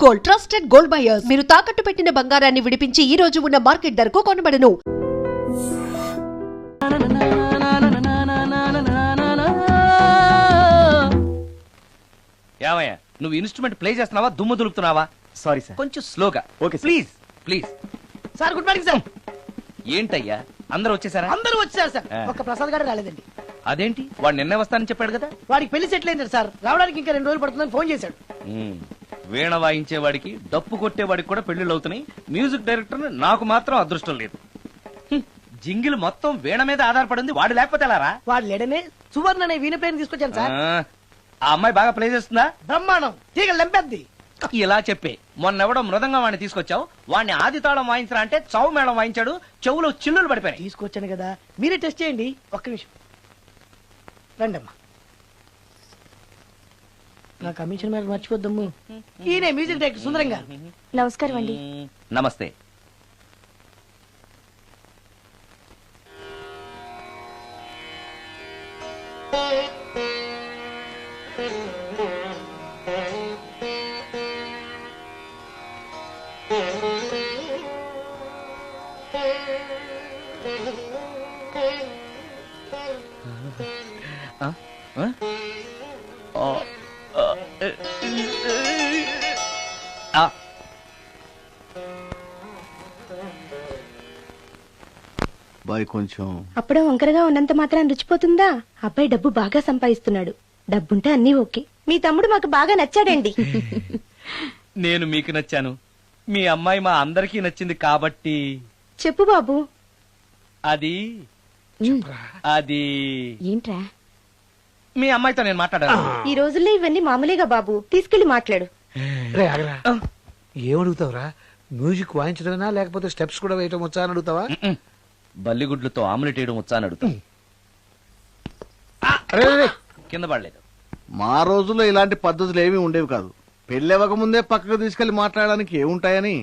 Gold, trusted gold buyers. మీరు తాకట్టు పెట్టిన బంగారాన్ని విడిపించి ఈ రోజు ఉన్న మార్కెట్ ధరకు కొనబడను. యావయ్య, నువ్వు ఇన్స్ట్రుమెంట్ ప్లే చేస్తున్నావా, దుమ్ము దులుపుతున్నావా? సారీ సార్, కొంచెం స్లోగా. Okay please please. Sir good morning sir. ఏంటయ్యా అందరూ వచ్చేసారా? అందరూ వచ్చారు సార్, ఒక్క ప్రసాద్ గారు రాలేదండి. అదేంటి, వాడు నిన్నే వస్తానని చెప్పాడు కదా. వాడికి పెళ్లి సెటిల్ అయింది సార్, రావడానికి ఇంకా 2 రోజులు పడుతుందని ఫోన్ చేశాడు. వీణ వాయించేవాడికి డప్పు కొట్టేవాడికి కూడా పెళ్లిళ్ళు అవుతున్నాయి. మ్యూజిక్ డైరెక్టర్ నాకు మాత్రం అదృష్టం లేదు. జింగిల్ మొత్తం వీణ మీద ఆధారపడింది, వాడు లేకపోతే ఎలారా? వాడు లేడనే సువర్ణ అనే వీణ ప్లేని తీసుకొచ్చాను సార్. ఆ అమ్మాయి బాగా ప్లే చేస్తుందా? బ్రహ్మాండం, తీగలు లెంపేద్ది. ఇలా చెప్పే మొన్నెవడో మృదంగా వాడిని తీసుకొచ్చావు, వాడిని ఆది తాళం వాయించరా అంటే చౌ మేళం వాయించాడు, చెవులో చిల్లులు పడిపోయాయి. తీసుకొచ్చాను కదా, మీరే టెస్ట్ చేయండి. ఒక్క నిమిషం రండమ్మా. నా కమిషన్ మీద మర్చిపోద్దమ్ము. ఈయనే మ్యూజిక్ డైరెక్టర్ సుందరం గారు. నమస్కారం అండి. నమస్తే. కొంచెం అప్పుడే వంకరగా ఉన్నంత మాత్రం రుచిపోతుందా? అబ్బాయి డబ్బు బాగా సంపాదిస్తున్నాడు, డబ్బుంటే అన్నీ ఓకే. మీ తమ్ముడు మాకు బాగా నచ్చాడండి. నేను మీకు నచ్చాను, మీ అమ్మాయి మా అందరికీ నచ్చింది కాబట్టి. చెప్పు బాబు. అది అది ఏంట్రా? మీ అమ్మాయితో నేను మాట్లాడాను. ఈ రోజుల్లో ఇవన్నీ మామూలుగా బాబు, తీసుకెళ్లి మాట్లాడు. ఏమడుగుతావురా? మ్యూజిక్ వాయించడమేనా లేకపోతే స్టెప్స్ కూడా వేయటం వచ్చా అని అడుగుతావా? బల్లిగుడ్లతో ఆమ్లెట్ వేయడం వచ్చా అని అడుగుతా. కింద పడలేదు. మా రోజుల్లో ఇలాంటి పద్ధతులు ఏమీ ఉండేవి కాదు. పెళ్ళవక ముందే పక్కకు తీసుకెళ్లి మాట్లాడడానికి ఏముంటాయని.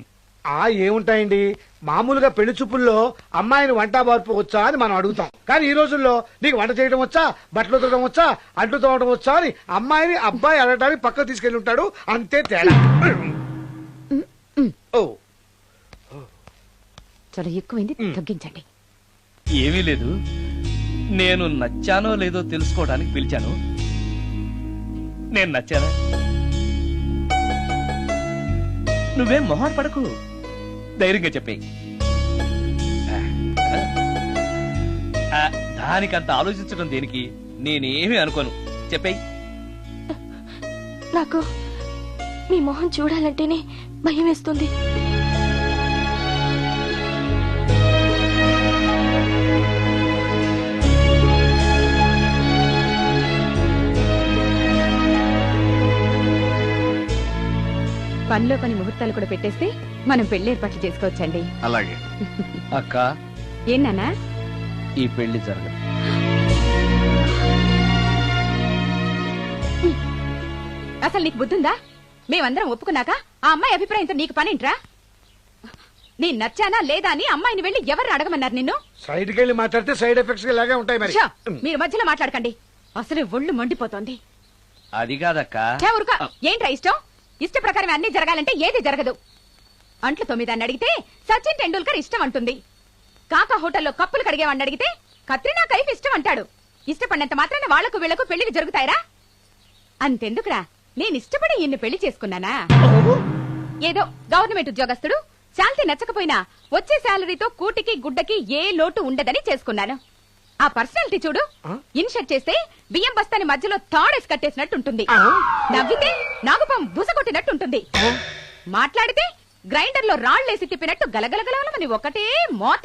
ఏముంటాయండి, మామూలుగా పెళ్లి చూపుల్లో అమ్మాయిని వంట బార్పు వచ్చా అని మనం అడుగుతాం. కానీ ఈ రోజుల్లో నీకు వంట చేయడం వచ్చా, బట్టలు ఉతకడం వచ్చా, అంట్లు తోవడం వచ్చా అని అమ్మాయిని అబ్బాయి అడగడానికి పక్కకు తీసుకెళ్లి ఉంటాడు, అంతే తేడా. ఓ చాలా ఎక్కువైంది, తగ్గించండి. ఏమీ లేదు, నేను నచ్చానో లేదో తెలుసుకోవడానికి పిలిచాను. నేను నచ్చానా? నువ్వేం మొహం పడకు, ధైర్యంగా చెప్పే. దానికంత ఆలోచించడం దేనికి? నేనేమీ అనుకోను, చెప్పేయి. నాకు మీ మొహం చూడాలంటేనే భయం వేస్తుంది. పనిలో పని ముహూర్తాలు కూడా పెట్టేస్తే మనం పెళ్లి ఏర్పాట్లు చేసుకోవచ్చండి. అలాగే అక్క. ఏనా ఈ పెళ్లి జరగదు. అసలు నీకు బుద్ధుందా? మేమందరం ఒప్పుకున్నాక ఆ అమ్మాయి అభిప్రాయంతో నీకు పనింట్రా? నేను నచ్చానా లేదా అని అమ్మాయిని వెళ్ళి ఎవరు అడగమన్నారు నిన్ను? సైడ్కి వెళ్ళి మాట్లాడితే సైడ్ ఎఫెక్ట్స్ ఇలాగే ఉంటాయి. మరి మీరు మధ్యలో మాట్లాడకండి, అసలు ఒళ్ళు మండిపోతోంది. అది కాదక్క. ఏంట్రా ఇష్టం? ఇష్ట ప్రకారం అన్ని జరగాలంటే ఏది జరగదు. అంట్లు 9 అని అడిగితే సచిన్ టెండూల్కర్ ఇష్టం అంటుంది. కాకా హోటల్లో కప్పులు కడిగేవాడిని అడిగితే కత్రినా కైఫ్ ఇష్టం అంటాడు. ఇష్టపడినంత మాత్రాన వాళ్లకు వీళ్లకు పెళ్లికి జరుగుతాయరా? అంతెందుకురా, నేను ఇష్టపడి ఈయన్ని పెళ్లి చేసుకున్నానా? ఏదో గవర్నమెంట్ ఉద్యోగస్తుడు, శాలరీ నచ్చకపోయినా వచ్చే శాలరీతో కూటికి గుడ్డకి ఏ లోటు ఉండదని చేసుకున్నాను. ఆ పర్సనాలిటీ చూడు, ఇన్షర్ట్ చేస్తే బియ్యం బస్తాని మధ్యలో తాడేసి కట్టేసినట్టుంటుంది. నవ్వితే నాగుపం బుసగొట్టినట్టుంటుంది. మాట్లాడితే గ్రైండర్ లో రాళ్లేసి తిప్పినట్టు గలగలగలమని ఒకటే మోత.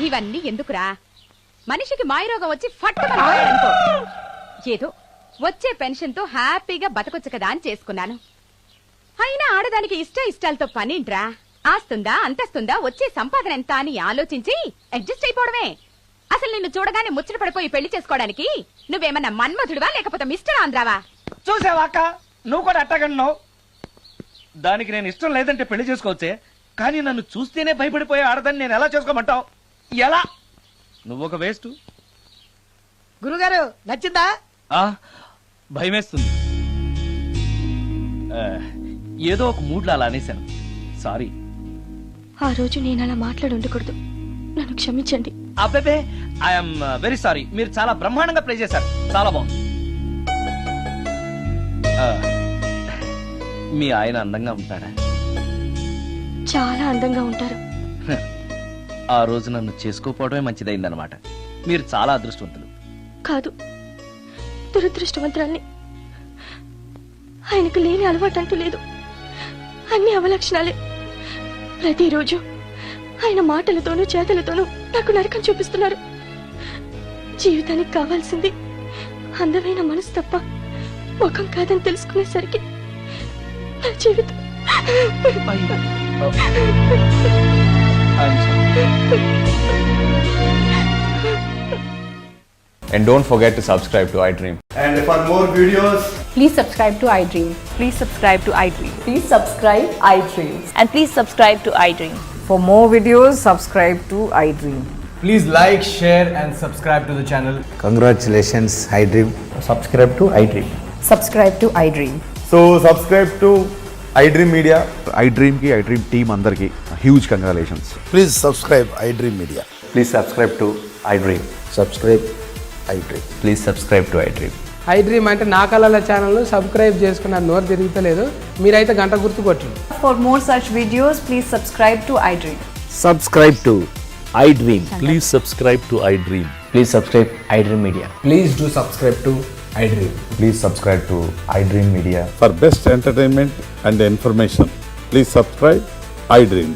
ఇవన్నీ ఎందుకురా? మనిషికి మాయరోగం వచ్చి ఫట్టుమని పోయాడనుకో, ఏదో వచ్చే పెన్షన్ తో హ్యాపీగా బతకొచ్చు కదా అని చేసుకున్నాను. అయినా ఆడదానికి ఇష్టాలతో పనింట్రా? ఆస్తుందా, అంతస్తుందా, వచ్చే సంపాదన ఎంత అని ఆలోచించి అడ్జస్ట్ అయిపోవడమే. అసలు నిన్ను చూడగానే ముచ్చట పడిపోయి పెళ్లి చేసుకోవడానికి నువ్వేమన్నా మన్మధుడివా లేకపోతే మిస్టర్ ఆంధ్రావా? చూసావా అక్క, నువ్వు కూడా అట్టగన్నావు. దానికి నేను ఇష్టం లేదంటే పెళ్లి చేసుకోవచ్చే, కానీ నన్ను చూస్తేనే భయపడిపోయే ఆడదని నేను ఎలా చేసుకోమంటావు? ఎలా? నువ్వు ఒక వేస్ట్. గురుగారు నచ్చిందా? భయమేస్తుంది. ఏదో ఒక మూడ్లో అలా అనేశాను. సారీ. ఆ రోజు నేను అలా మాట్లాడి ఉండకూడదు. నన్ను క్షమించండి. అబ్బే, ఐఎమ్ వెరీ సారీ. మీరు చాలా బ్రహ్మాండంగా ప్లే చేశారు. చాలా బాగుంది. మీ ఆయన అందంగా ఉంటాడా? చాలా అందంగా ఉంటారు. ఆ రోజు నన్ను చేసుకోపోవడమే మంచిదైందనమాట. మీరు చాలా అదృష్టవంతులు. కాదు, దురదృష్టవంతురాల్ని. ఆయనకు లేని అలవాటు అంటూ లేదు. అన్ని అవలక్షణాలే. ప్రతిరోజు ఆయన మాటలతోనూ చేతలతోనూ నాకు నరకం చూపిస్తున్నారు. జీవితానికి కావాల్సింది అందమైన మనసు తప్ప ముఖం కాదని తెలుసుకునేసరికి నా జీవితం And don't forget to subscribe to iDream. And for more videos, Please subscribe to iDream. Please subscribe to iDream. Please subscribe iDream. And please subscribe to iDream. For more videos, subscribe to iDream. Please like, share, and subscribe to the channel. congratulations, iDream. Subscribe to iDream. Subscribe to iDream. So subscribe to iDream Media. iDream की iDream team अंदर की huge congratulations. Please subscribe iDream Media. Please subscribe to iDream. Subscribe iDream. Please subscribe to iDream. iDream అంటే నా కళల channel subscribe చేసుకున్న నోరు తిరుగుతలేదు. మీరైతే గంట గుర్తు కొట్టండి. For more such videos, please subscribe to iDream. Subscribe to iDream. Please subscribe to iDream. Please subscribe iDream Media. Please do subscribe to iDream. Please subscribe to iDream Media. For best entertainment and information, please subscribe iDream.